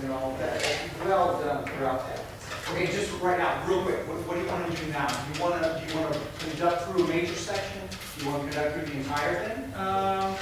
You know, that's well done throughout that. Okay, just right now, real quick, what do you want to do now? Do you want to conduct through a major section? Do you want to conduct through the entire thing? Or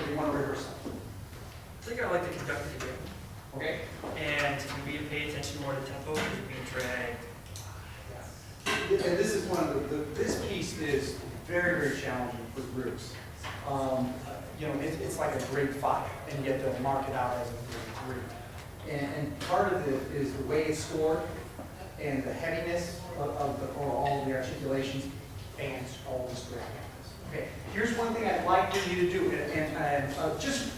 do you want to rehearse it? I think I like to conduct it again. Okay? And we pay attention more to tempo because it's being dragged. And this is one of this piece is very, very challenging for groups. You know, it's like a grade 5, and yet they'll mark it out as a grade 3. And part of it is the way it's scored and the heaviness of all the articulations, and all this drag. Okay, here's one thing I'd like for you to do,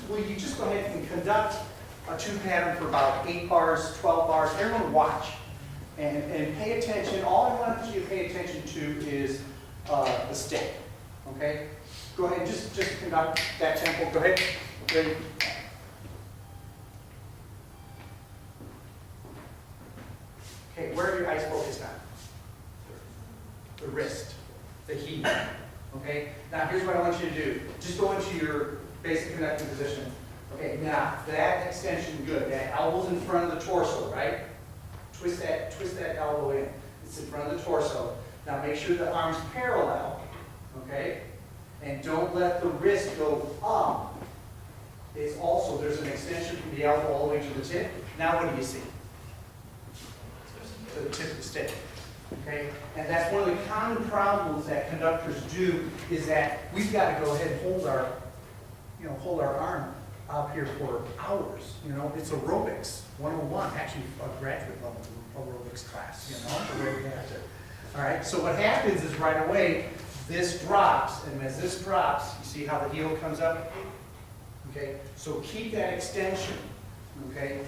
will you just go ahead and conduct a tune pattern for about 8 bars, 12 bars. Everyone watch and pay attention. All I want you to pay attention to is the stick. Okay, go ahead and just conduct that tempo. Go ahead. Ready? Okay, where are your eyes focused on? The wrist, the heel. Okay, now here's what I want you to do. Just go into your basic conducting position. Okay, now that extension, good. That elbow's in front of the torso, right? Twist that elbow in. It's in front of the torso. Now make sure the arm's parallel, okay? And don't let the wrist go up. It's also, there's an extension from the elbow all the way to the tip. Now what do you see? To the tip of the stick. Okay? And that's one of the common problems that conductors do, is that we've got to go ahead and hold our arm out here for hours. You know, it's aerobics 101, actually a graduate level aerobics class, you know, the way we have to. All right, so what happens is right away, this drops, and as this drops, you see how the heel comes up? Okay, so keep that extension, okay?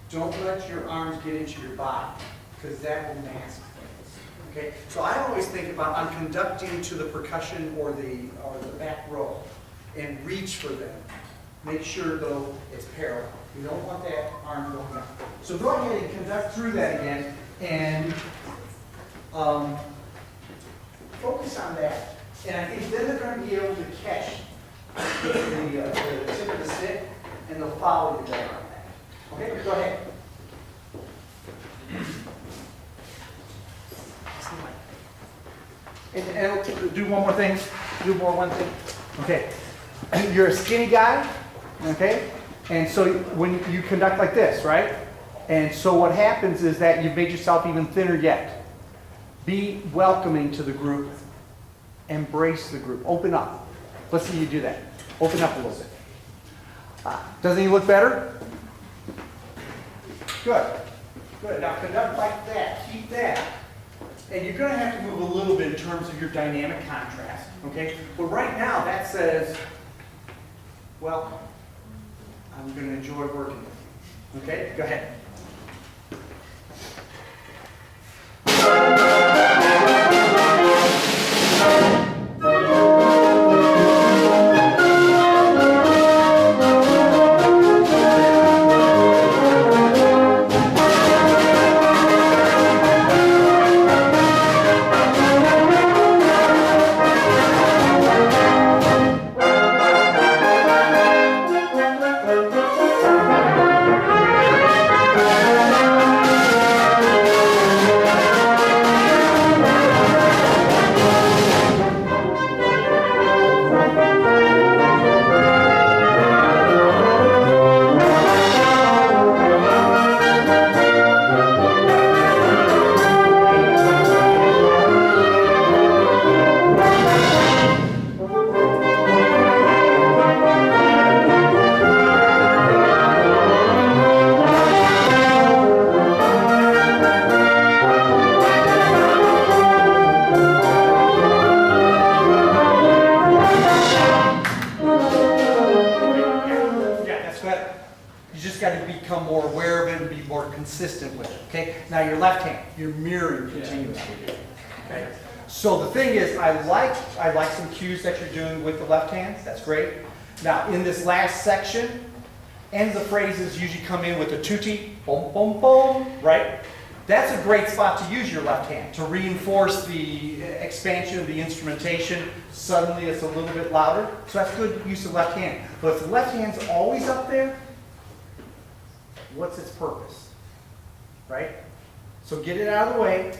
Don't let your arms get into your body, because that will mask things. Okay, so I always think about, I'm conducting to the percussion or the back row, and reach for them. Make sure, though, it's parallel. You don't want that arm going up. So go ahead and conduct through that again, and focus on that. And I think then they're going to be able to catch the tip of the stick, and they'll follow you there on that. Okay, go ahead. And do one more thing. One thing. Okay. You're a skinny guy, okay? And so when you conduct like this, right? And so what happens is that you've made yourself even thinner yet. Be welcoming to the group. Embrace the group. Open up. Let's see you do that. Open up a little bit. Doesn't he look better? Good. Good. Now conduct like that. Keep that. And you're going to have to move a little bit in terms of your dynamic contrast. Okay? But right now that says, welcome. I'm going to enjoy working with you. Okay? Go ahead. Consistent with it, okay? Now your left hand, you're mirroring continuously. Okay? So the thing is, I like some cues that you're doing with the left hand. That's great. Now in this last section, ends of phrases usually come in with a tutti, boom, boom, boom, right? That's a great spot to use your left hand to reinforce the expansion of the instrumentation. Suddenly it's a little bit louder, so that's good use of left hand. But if the left hand's always up there, What's its purpose? Right? So get it out of the way,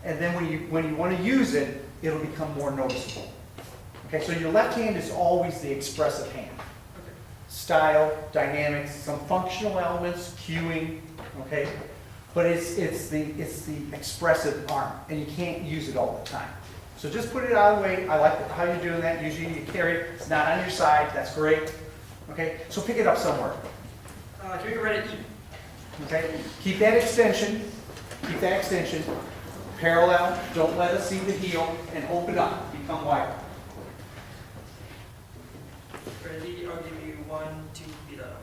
and then when you want to use it, it'll become more noticeable. Okay, so your left hand is always the expressive hand. Style, dynamics, some functional elements, cueing, okay? But it's the expressive arm, and you can't use it all the time. So just put it out of the way. I like how you're doing that. Usually you carry it. It's not on your side. That's great. Okay, so pick it up somewhere. Can we go right at E? Okay, keep that extension. Keep that extension parallel. Don't let us see the heel, and open up. Become wider. Ready? I'll give you 1, 2, beat that up.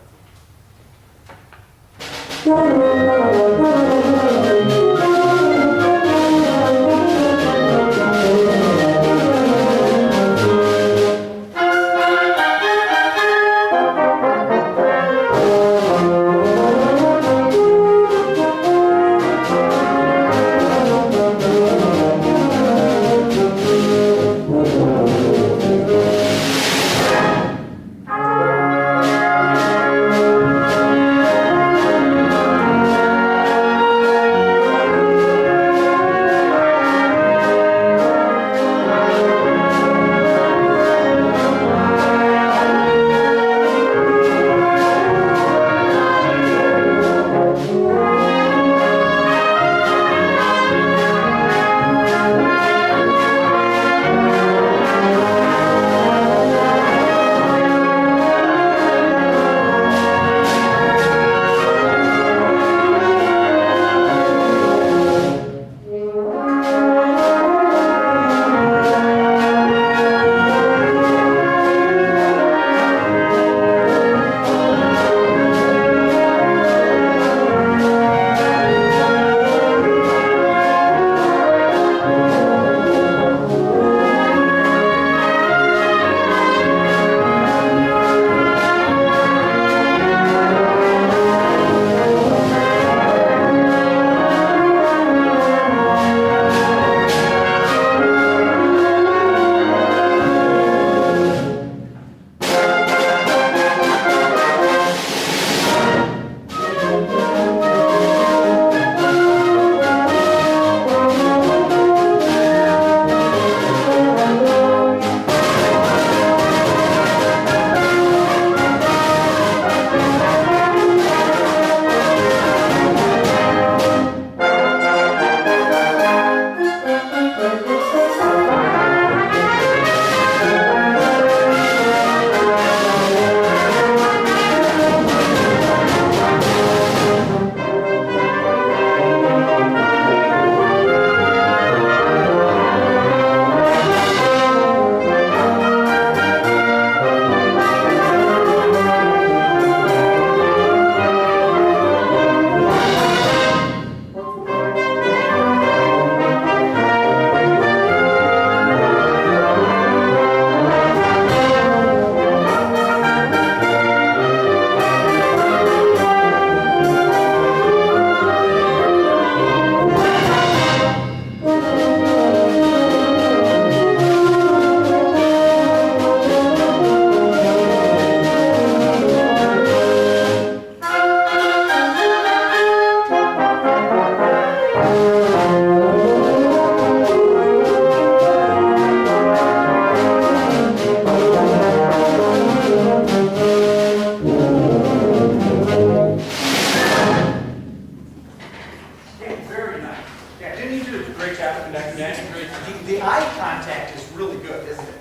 The eye contact is really good, isn't it?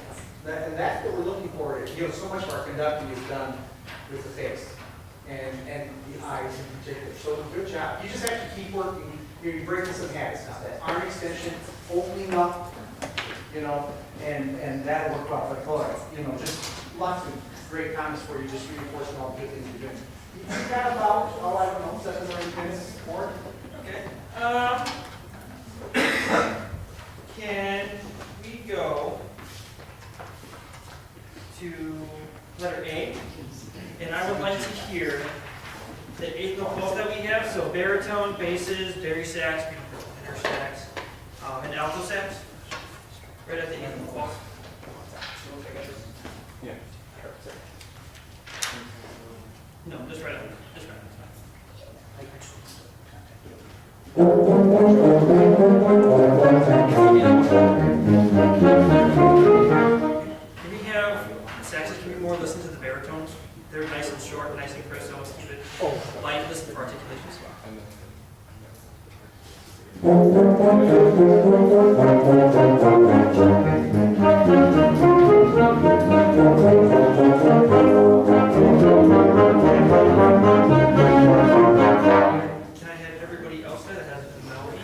And that's what we're looking for. You know, so much of our conducting is done with the face and the eyes in particular. So good job. You just have to keep working. You're breaking some habits now. That arm extension, opening up, you know, and that'll work well. But boy, you know, just lots of great comments for you, just reinforcing all the good things you're doing. You've got about, oh, I don't know, 7 or 8 minutes more. Okay. Can we go to letter A? And I would like to hear the eighth note that we have, so baritone, basses, bari sax, tenor sax, and alto sax, right at the end of the box. Yeah. No, just right on, just right on. Can we have saxes, can we more listen to the baritones? They're nice and short, nice and crisp, so let's keep it light, listen for articulations. Can I have everybody else there that has the melody?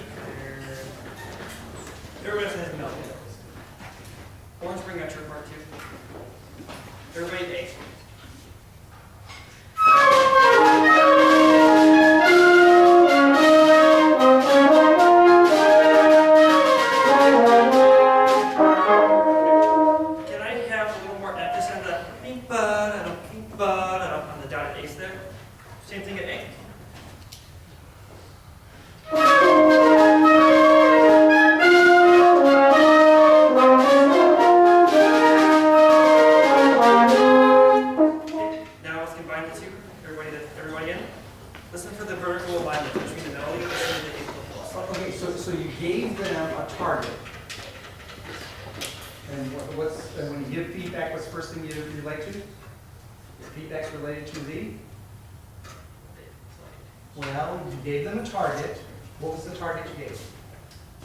Everybody else that has the melody. Orange, bring out your part too. Everybody A. Can I have a little more emphasis on the beep ba on the dotted A's there? Same thing at A. Now let's combine the two. Everybody in. Listen for the vertical alignment between the melody and the eighth foot. Okay, so you gave them a target. And and when you give feedback, what's the first thing you relate to? Feedback's related to the? Well, you gave them a target. What was the target you gave?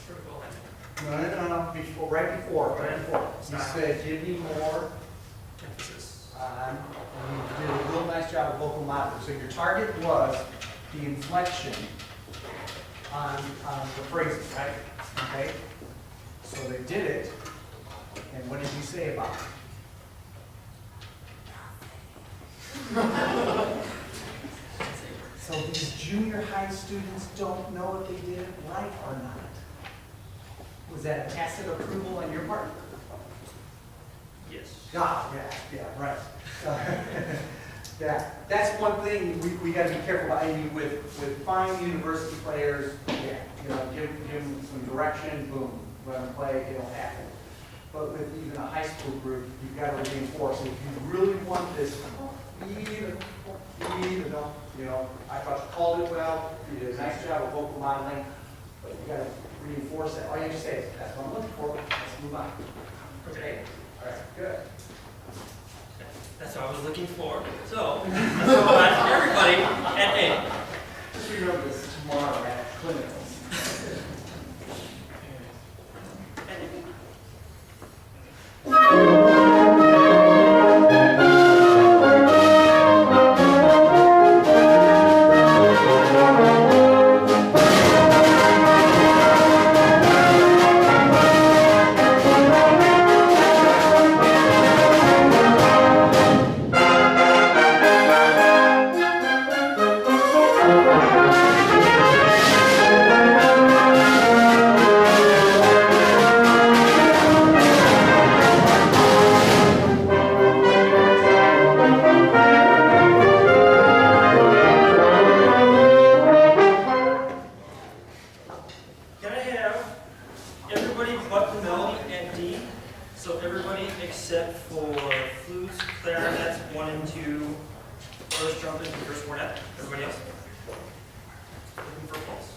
Vertical alignment. No, before, right before. You said, give me more, Emphasis. and you did a real nice job of vocal modeling. So your target was the inflection on the phrases, right? Okay? So they did it, and what did you say about it? So these junior high students don't know if they did it right or not. Was that a tacit approval on your part? Yes. Yeah, right. Yeah, that's one thing we got to be careful about. I mean, with fine university players, yeah, give them some direction, boom, let them play, it'll happen. But with even a high school group, you've got to reinforce. If you really want this, I thought you called it well, you did a nice job of vocal modeling, but you got to reinforce that. All you have to say is, that's what I'm looking for, let's move on. Okay? All right, good. That's what I was looking for. So, let's go on to everybody at A. Just remember this tomorrow at clinicals. Can I have everybody but the melody at D? So everybody except for flutes, clarinets, 1 and 2, first trumpet, and first cornet. Everybody else? Looking for a pulse.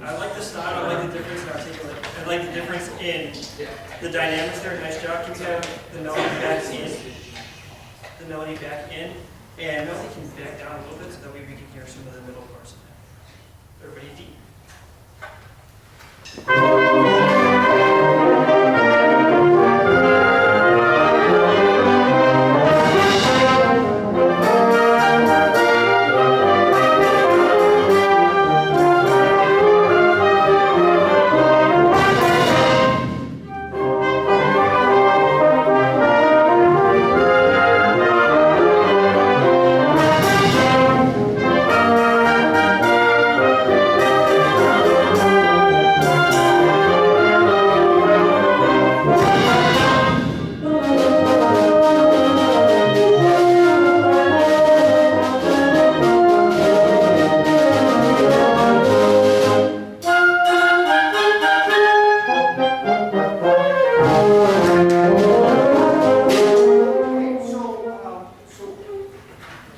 I like the style, I like the difference in articulate. I like the difference in the dynamics there. Nice job. Can we have the melody back in? The melody back in. And melody can back down a little bit so that way we can hear some of the middle parts. Everybody D.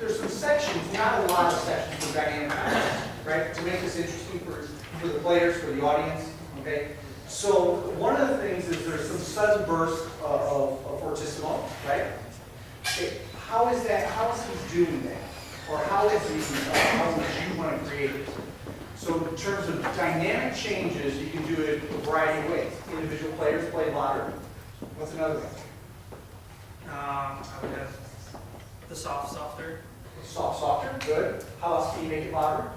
there's some sections, not a lot of sections for dynamic contrast, right? To make this interesting for the players, for the audience, okay? So one of the things is there's some sudden bursts of fortissimo, right? How is that, how is he doing that? Or how would you want to create it? So in terms of dynamic changes, you can do it a variety of ways. Individual players play louder. What's another way? I would have the softer. Softer, good. How else can you make it louder?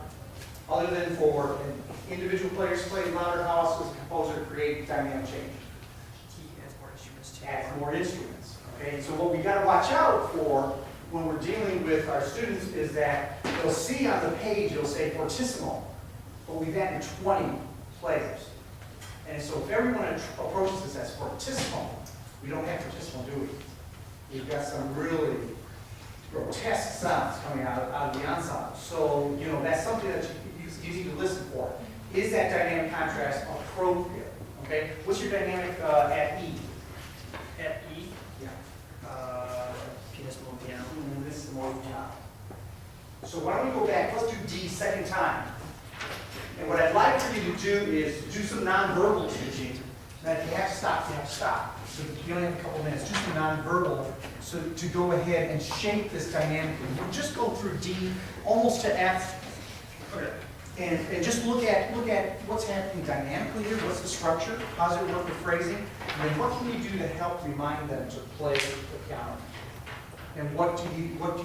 Other than for individual players playing louder, how else does the composer create dynamic change? He adds more instruments too. Add more instruments. Okay, so what we got to watch out for when we're dealing with our students is that they'll see on the page, it'll say fortissimo, but we've added 20 players. And so if everyone approaches this as fortissimo, we don't have fortissimo, do we? We've got some really grotesque sounds coming out of the ensemble. So, you know, that's something that you need to listen for. Is that dynamic contrast appropriate? Okay, what's your dynamic at E? At E, Yeah. pianissimo piano. And this is more piano. So why don't we go back, let's do D second time. And what I'd like for you to do is do some nonverbal teaching. Now if you have to stop, you have to stop. So you only have a couple minutes, do some nonverbal so to go ahead and shape this dynamically. We'll just go through D almost to F. Okay. And just look at what's happening dynamically here, what's the structure, how does it work with phrasing, and then what can you do to help remind them to play the piano? And what do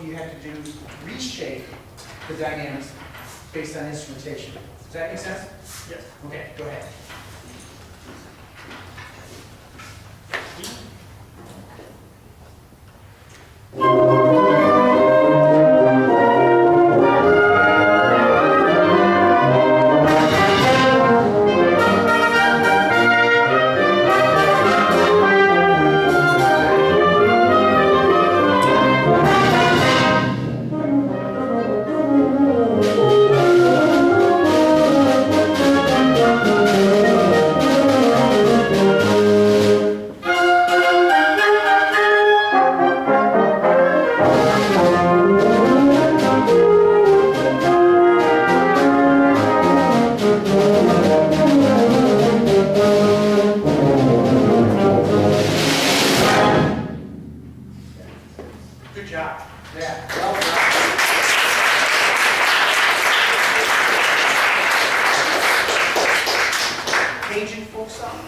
you have to do to reshape the dynamics based on instrumentation? Does that make sense? Yes. Okay, go ahead. E. Good job. Yeah, well done. Cajun folk song?